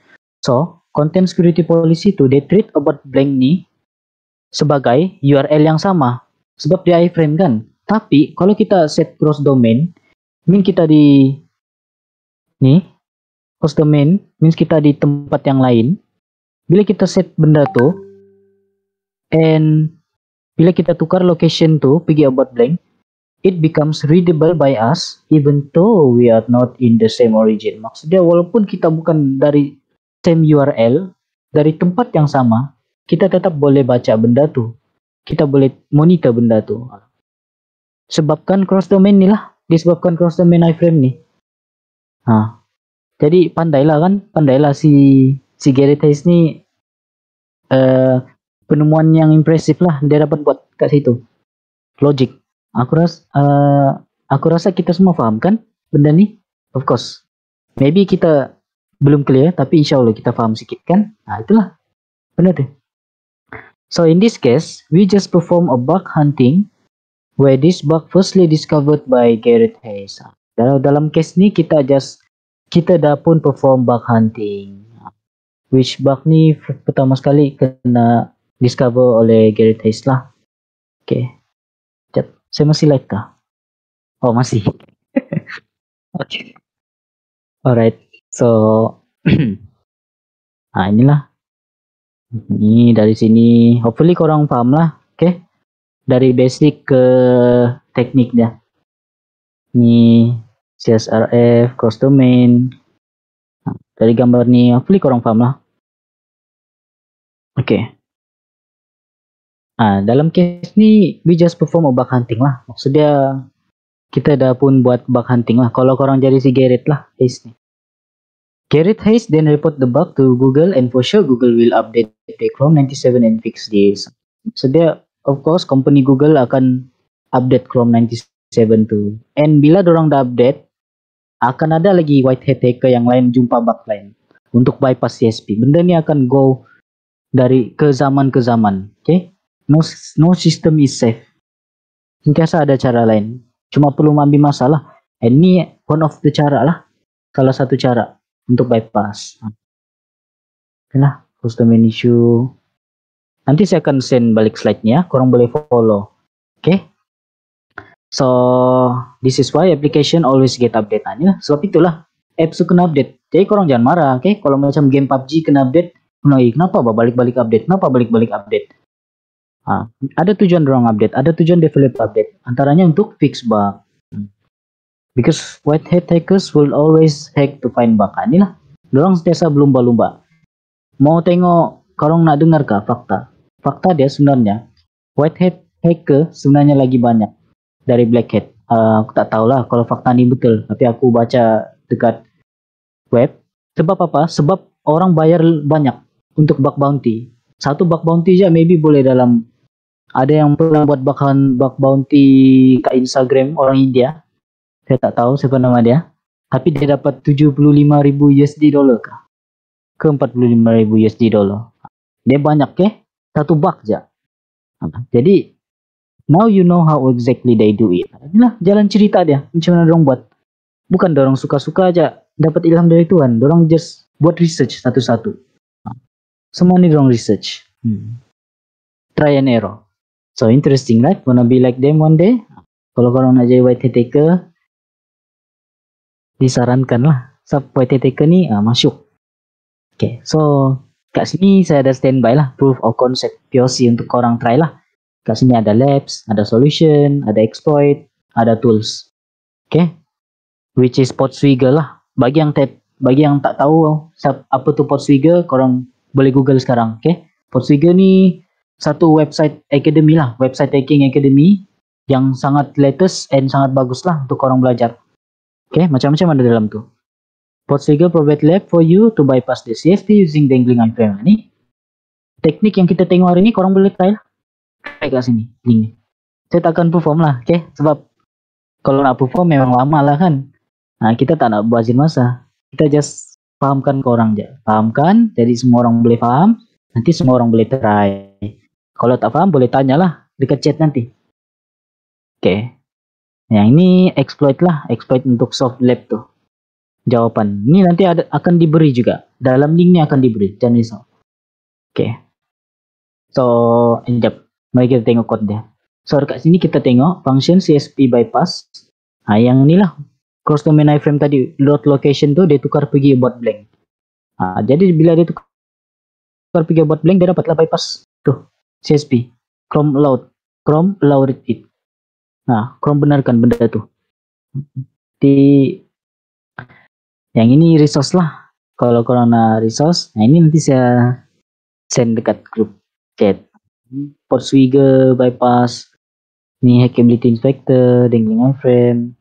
So, content security policy tu, they treat about blank ni sebagai URL yang sama. Sebab dia iframe kan. Tapi, kalau kita set cross domain, mean kita di ni, cross domain, means kita di tempat yang lain. Bila kita set benda tu, and bila kita tukar location tu, pergi about blank, it becomes readable by us even though we are not in the same origin. Maksudnya walaupun kita bukan dari same URL, dari tempat yang sama, kita tetap boleh baca benda tu. Kita boleh monitor benda tu. Sebabkan cross domain ni lah, disebabkan cross domain iframe ni. Jadi pandailah si Gareth Hayes ni penemuan yang impresif lah dia dapat buat kat situ. Logic. Aku rasa kita semua faham kan benda ni? Of course. Maybe kita belum clear, tapi insyaAllah kita faham sikit kan? Itulah. Benda tu. So in this case, we just perform a bug hunting where this bug firstly discovered by Gareth Hayes. Dalam case ni kita dah pun perform bug hunting. Which bug ni pertama sekali kena discover oleh Gareth Hayes lah. Okay. Saya masih live kah? Oh, masih. Okay. Alright. So, inilah. Ini dari sini. Hopefully korang paham lah. Okay. Dari basic ke teknik dia. Ini CSRF, cross domain. Dari gambar ni, hopefully korang paham lah. Okay. Dalam case ni, we just perform a bug hunting lah. Maksudnya, kita dah pun buat bug hunting lah. Kalau korang jadi si Gareth lah, Hayes ni. Gareth Hayes then report the bug to Google and for sure Google will update the Chrome 97 and fix this. Maksudnya, of course, company Google akan update Chrome 97 tu. And bila dorang dah update, akan ada lagi white hat hacker yang lain jumpa bug lain untuk bypass CSP. Benda ni akan go dari ke zaman ke zaman. Okay? No system is safe. Sentiasa ada cara lain. Cuma perlu ambil masalah. And ni one of the cara lah. Salah satu cara untuk bypass. Inilah cross domain issue. Nanti saya akan send balik slide-nya. Korang boleh follow. Okay? So, this is why application always get update. Inilah. Sebab itulah apps tu kena update. Jadi korang jangan marah. Okay? Kalau macam game PUBG kena update. Kenapa balik-balik update? Kenapa balik-balik update? Ada tujuan dorang update, ada tujuan developer update. Antaranya untuk fix bug. Because white hat hackers will always hack to find bug. Inilah. Dorang sentiasa berlumba-lumba. Mau tengok, korang nak dengar kah fakta? Fakta dia sebenarnya, white hat hacker sebenarnya lagi banyak dari black hat. Aku tak tahulah kalau fakta ni betul. Tapi aku baca dekat web. Sebab apa? Sebab orang bayar banyak untuk bug bounty. Satu bug bounty je maybe boleh dalam. Ada yang pernah buat bug bounty kat Instagram orang India. Saya tak tahu siapa nama dia. Tapi dia dapat 75,000 USD dollar kah? Ke 45,000 USD dollar. Dia banyak satu bug je. Jadi now you know how exactly they do it. Inilah jalan cerita dia. Macam mana dorang buat. Bukan dorang suka-suka aja dapat ilham dari Tuhan. Dorang just buat research satu-satu. Semua ni dorang research. Try and error. So interesting, right? Wanna be like them one day? Kalau korang nak jadi white hat hacker, disarankan lah. So white hat hacker ni masuk. Okay, so kat sini saya ada standby lah. Proof of concept POC untuk korang try lah. Kat sini ada labs, ada solution, ada exploit, ada tools. Okay, which is Podswiggle lah. Bagi yang tak tahu apa tu Podswiggle, korang boleh Google sekarang. Okay, Podswiggle ni satu website academy lah, website hacking academy yang sangat latest and sangat bagus lah untuk korang belajar. Okay, macam-macam ada dalam tu. Podswiggle provide lab for you to bypass the CSP using dangling iframe. Ni teknik yang kita tengok hari ni, korang boleh try lah. Try kat sini, link ni. Saya takkan perform lah, okay? Sebab kalau nak perform memang lama lah kan. Kita tak nak buazir masa. Kita just fahamkan ke orang je. Fahamkan, jadi semua orang boleh faham. Nanti semua orang boleh try. Kalau tak faham, boleh tanya lah dekat chat nanti. Okay. Yang ini exploit lah. Exploit untuk soft lab tu. Jawapan. Ini nanti akan diberi juga. Dalam link ni akan diberi. Jangan risau. Okay. So, sekejap. Mari kita tengok code dia. So, dekat sini kita tengok function CSP bypass. Yang inilah. Cross domain iframe tadi, load location tu dia tukar pergi buat blank. Jadi bila dia tukar pergi buat blank, dia dapatlah bypass tu CSP. Chrome allowed it. Chrome benarkan benda tu. Yang ini resource lah. Kalau korang nak resource, ini nanti saya send dekat grup chat. Podswiggle bypass, ni hackability inspector, dangling iframe.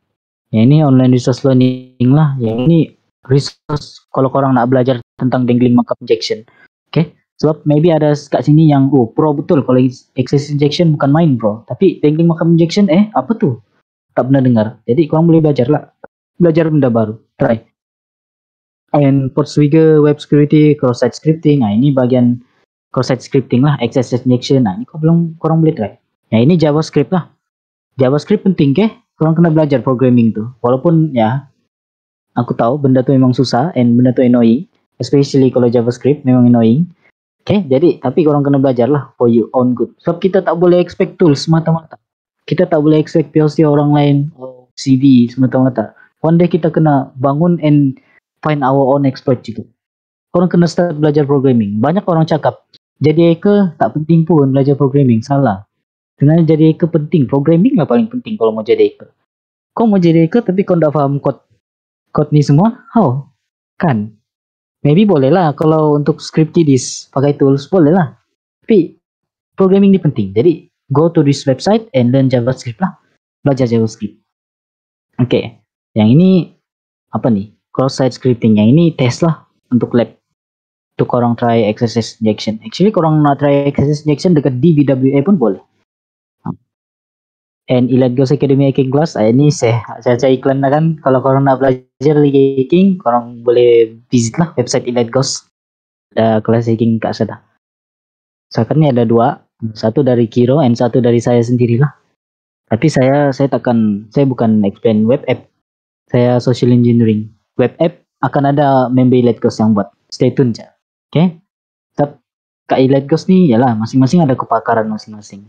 Yang ini online resource learning lah. Yang ini resource kalau korang nak belajar tentang dangling markup injection. Okay. Sebab maybe ada kat sini yang pro betul kalau access injection bukan main bro. Tapi dangling markup injection apa tu? Tak pernah dengar. Jadi korang boleh belajar lah. Belajar benda baru. Try. And Podswiggle web security, cross-site scripting. Ini bagian cross-site scripting lah. Access injection. Ini korang boleh try. Yang ini JavaScript lah. JavaScript penting ke? Korang kena belajar programming tu. Walaupun aku tahu benda tu memang susah and benda tu annoying. Especially kalau JavaScript memang annoying. Okay, jadi tapi korang kena belajar lah for your own good. Sebab kita tak boleh expect tools semata-mata. Kita tak boleh expect PLC orang lain atau CV semata-mata. One day kita kena bangun and find our own expert juga. Korang kena start belajar programming. Banyak orang cakap, jadi hacker tak penting pun belajar programming. Salah. Sebenarnya jadi hacker penting. Programming lah paling penting kalau mau jadi hacker. Kau mau jadi hacker tapi kau tak faham code ni semua, how? Kan? Maybe boleh lah kalau untuk script kiddies pakai tools, boleh lah. Tapi programming ni penting. Jadi go to this website and learn JavaScript lah. Belajar JavaScript. Okay. Yang ini apa nih? Cross-site scripting. Yang ini test lah untuk lab. Untuk korang try XSS injection. Actually korang nak try XSS injection dekat DBWA pun boleh. And Elite Ghost Academy Hacking Class, ini saya iklan lah kan. Kalau korang nak belajar lagi hacking, korang boleh visit lah website Elite Ghost. Kelas hacking kat sana. Sekarang ni ada 2, satu dari Kiro and satu dari saya sendirilah. Tapi saya bukan explain web app. Saya social engineering. Web app akan ada member Elite Ghost yang buat. Stay tune je. Okay? Kat Elite Ghost ni, yalah masing-masing ada kepakaran masing-masing.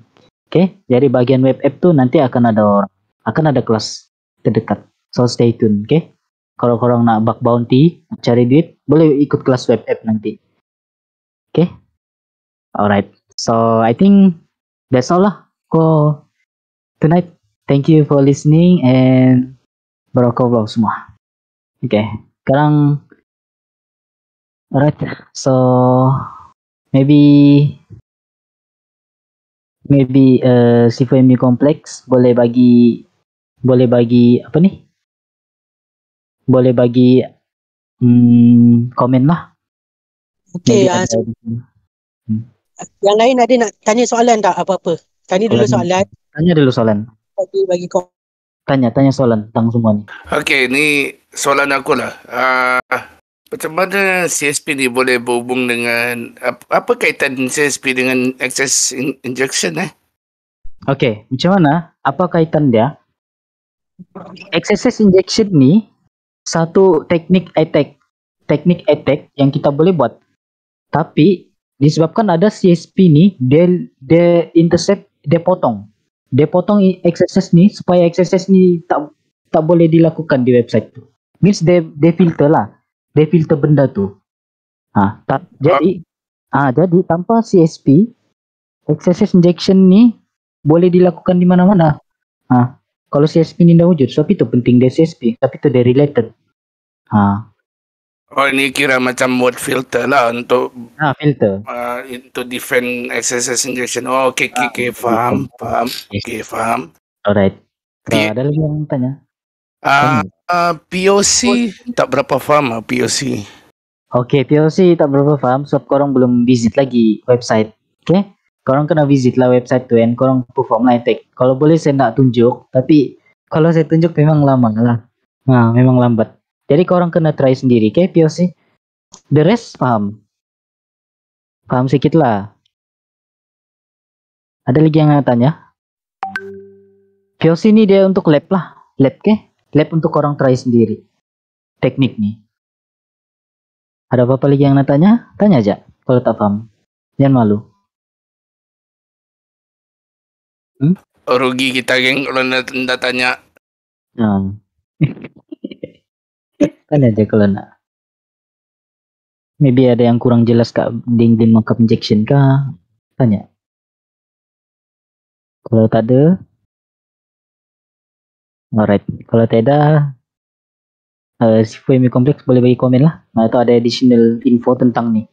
Okay, jadi bagian web app tu nanti akan ada kelas terdekat. So stay tune, okay? Kalau korang nak bug bounty, cari duit, boleh ikut kelas web app nanti. Okay? Alright. So I think that's all lah for tonight. Thank you for listening and barakallahu semua. Okay. Sekarang alright. So maybe CVMU Complex boleh bagi apa ni? Boleh bagi komen lah. Okay, yang lain ada nak tanya soalan tak apa-apa? Tanya dulu soalan. Tanya dulu soalan. Bagi kau. Tanya soalan tentang semua ni. Okay, ni soalan aku lah. Macam mana CSP ni boleh berhubung dengan apa kaitan CSP dengan access injection Okay, macam mana? Apa kaitan dia? Access injection ni satu teknik attack yang kita boleh buat. Tapi disebabkan ada CSP ni, dia intercept, dia potong XSS ni supaya XSS ni tak boleh dilakukan di website tu. Means dia filter lah. Dia filter benda tu. Jadi tanpa CSP, XSS injection ni boleh dilakukan di mana-mana. Kalau CSP ni dah wujud, tapi itu penting dia CSP, tapi itu dia related. Oh, ini kira macam mode filter lah untuk Filter. into different XSS injection. Oh, okay, faham. Yes. Okay, faham. Alright. P- Ada lagi yang tanya? POC tak berapa faham POC. Okay, POC tak berapa faham sebab korang belum visit lagi website. Okay? Korang kena visit lah website tu and korang perform lah attack. Kalau boleh saya nak tunjuk, tapi kalau saya tunjuk memang lama lah. Memang lambat. Jadi korang kena try sendiri, okay POC? The rest faham? Faham sikit lah. Ada lagi yang nak tanya? POC ni dia untuk lab lah. Lab, okay? Lab untuk korang try sendiri. Teknik ni. Ada apa-apa lagi yang nak tanya? Tanya aja kalau tak paham. Jangan malu. Rugi kita geng kalau nak tanya. Tanya aja kalau nak. Maybe ada yang kurang jelas kak di markup injection kah? Tanya. Kalau tak ada, alright. Kalau tak ada, si FUMI kompleks boleh bagi komen lah. Atau ada additional info tentang ni.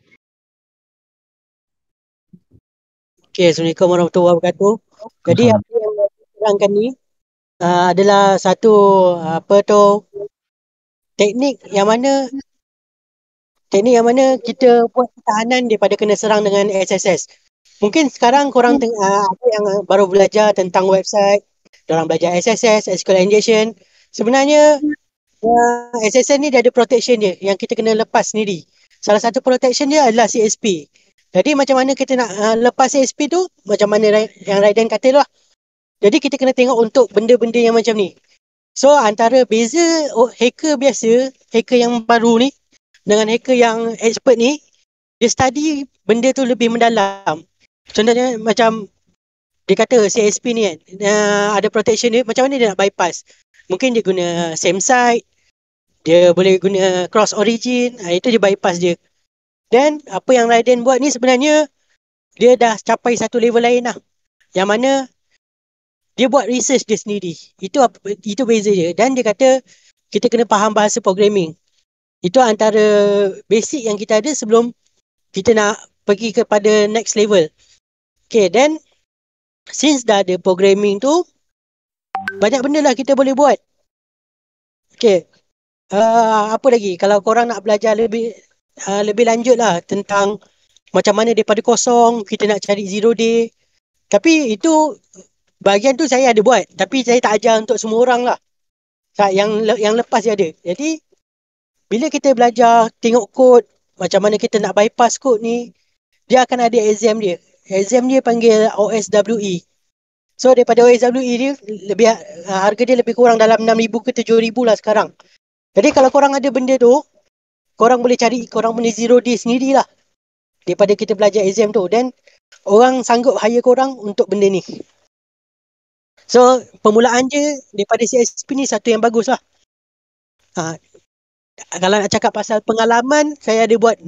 Okay, Assalamualaikum warahmatullahi wabarakatuh. Jadi apa yang saya terangkan ni adalah satu teknik yang mana kita buat pertahanan daripada kena serang dengan SSS. Mungkin sekarang korang ada yang baru belajar tentang website, dorang belajar SSS, SQL injection. Sebenarnya SSS ni dia ada protection dia yang kita kena lepas sendiri. Salah satu protection dia adalah CSP. Jadi macam mana kita nak lepas CSP tu, macam mana yang Raiden kata lah. Jadi kita kena tengok untuk benda-benda yang macam ni. So antara beza hacker biasa, hacker yang baru ni dengan hacker yang expert ni, dia study benda tu lebih mendalam. Contohnya macam dia kata CSP ni kan, ada protection dia, macam mana dia nak bypass. Mungkin dia guna same site, dia boleh guna cross origin, itu dia bypass dia. Dan apa yang Raiden buat ni sebenarnya dia dah capai satu level lain lah. Yang mana dia buat research dia sendiri. Itu beza dia. Dan dia kata kita kena faham bahasa programming. Itu antara basic yang kita ada sebelum kita nak pergi kepada next level. Okay, then since dah ada programming tu, banyak benda lah kita boleh buat. Okay, apa lagi? Kalau korang nak belajar lebih lanjut lah tentang macam mana daripada kosong kita nak cari zero day. Tapi itu bahagian tu saya ada buat, tapi saya tak ajar untuk semua orang lah. Yang lepas dia ada. Jadi bila kita belajar tengok kod, macam mana kita nak bypass kod ni, dia akan ada exam dia. Exam dia panggil OSWE. So daripada OSWE dia harga dia lebih kurang dalam 6,000 ke 7,000 lah sekarang. Jadi kalau korang ada benda tu, korang boleh cari korang punya zero day sendirilah daripada kita belajar exam tu. Dan orang sanggup hire korang untuk benda ni. So permulaan je daripada CSP ni satu yang bagus lah. Kalau nak cakap pasal pengalaman, saya ada buat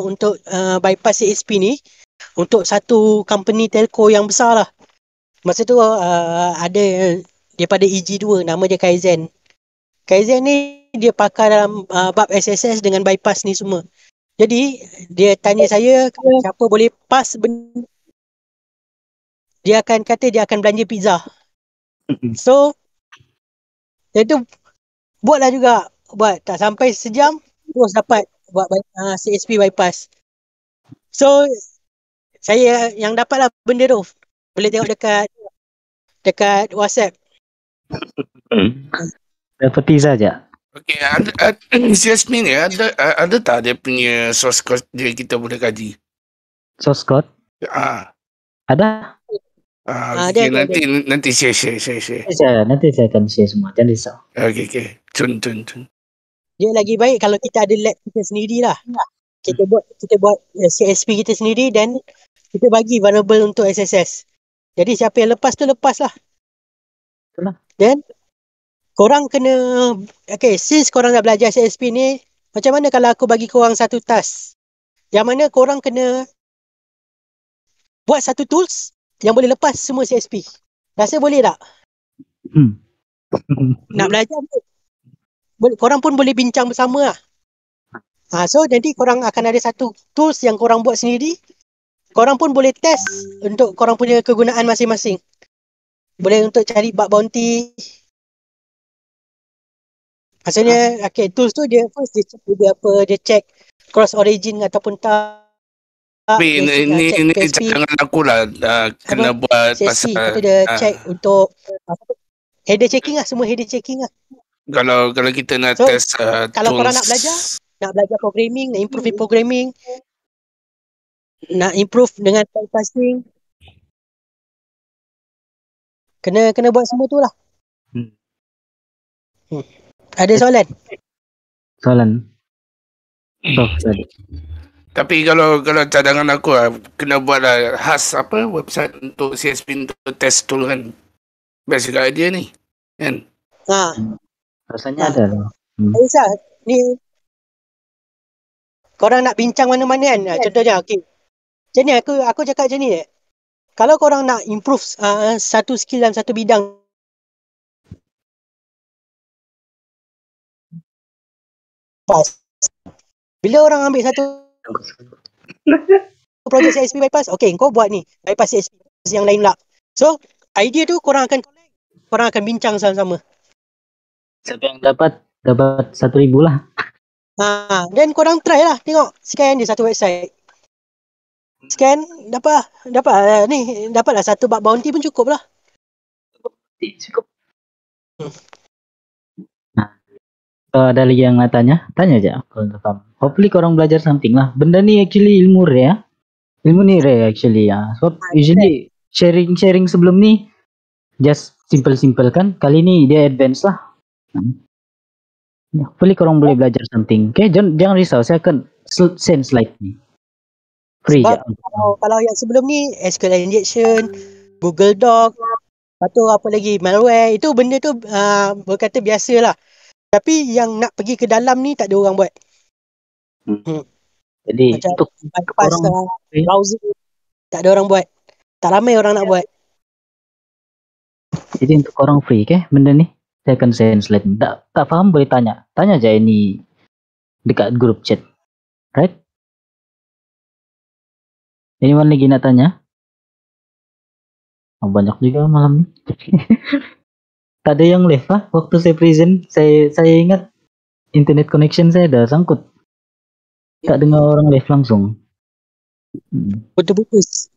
untuk bypass CSP ni untuk satu company telco yang besar lah. Masa tu ada daripada EG2, nama dia Kaizen. Kaizen ni dia pakar dalam bab SSS dengan bypass ni semua. Jadi dia tanya saya siapa boleh pass benda, dia akan kata dia akan belanja pizza. So saya tu buatlah juga. Buat tak sampai sejam terus dapat buat CSP bypass. So saya yang dapatlah benda tu. Boleh tengok dekat WhatsApp. Dapat pizza aja. Okay, CSP ni ada tak dia punya source code dia kita boleh kaji? Source code? Ada? Okay, nanti share. Nanti saya akan share semua. Jangan risau. Okay. Cun. Dia lagi baik kalau kita ada lab kita sendirilah. Kita buat CSP kita sendiri dan kita bagi vulnerable untuk SSS. Jadi siapa yang lepas tu lepas lah. Itulah. Dan korang kena, since korang dah belajar CSP ni, macam mana kalau aku bagi korang satu task yang mana korang kena buat satu tools yang boleh lepas semua CSP. Rasa boleh tak? Nak belajar boleh, korang pun boleh bincang bersama lah. So nanti korang akan ada satu tools yang korang buat sendiri. Korang pun boleh test untuk korang punya kegunaan masing-masing. Boleh untuk cari bug bounty. Maksudnya, tools tu dia first dia check cross origin ataupun tak. Tapi ini PSP, cadangan aku lah, kena buat CSP. pasal Lepas tu dia check untuk header checking lah, semua header checking lah. kalau kita nak So, test kalau korang tools, nak belajar programming, nak improve programming, nak improve dengan typecasting, kena buat semua tu lah. Ada soalan? Soalan. Tadi. tapi kalau cadangan aku lah, kena buat lah khas website untuk CSP untuk test tool kan. Best juga idea ni kan. Rasanya ada lah. Aisyah, ni korang nak bincang mana-mana kan? Contohnya, macam ni aku cakap macam ni. Kalau korang nak improve satu skill dalam satu bidang, bila orang ambil satu projek CSP bypass, kau buat ni bypass CSP yang lain lah. So idea tu korang akan bincang sama-sama. Siapa yang dapat 1,000 lah. Dan korang try lah, tengok scan di satu website, scan dapatlah satu bug bounty pun cukup lah. Cukup. Ada lagi yang nak tanya aja kalau tak faham. Hopefully korang belajar something lah. Benda ni actually ilmu rare. Ilmu ni rare actually ya. Sebab usually sharing sebelum ni just simple kan. Kali ni dia advance lah. Hopefully korang boleh belajar something. Okay, jangan risau. Saya akan send slide ni. Free je. Kalau yang sebelum ni SQL injection, Google Doc, atau apa lagi malware, itu benda tu berkata biasa lah. Tapi yang nak pergi ke dalam ni tak ada orang buat. Jadi macam untuk bypass browser tak ada orang buat. Tak ramai orang nak buat. Jadi untuk orang free benda ni saya akan send slide. Tak faham boleh tanya aja ini dekat grup chat. Right? Anyone lagi nak tanya? Banyak juga malam ni. Tak ada yang live waktu saya present. Saya ingat internet connection saya dah sangkut. Tak dengar orang live langsung. Putus-putus.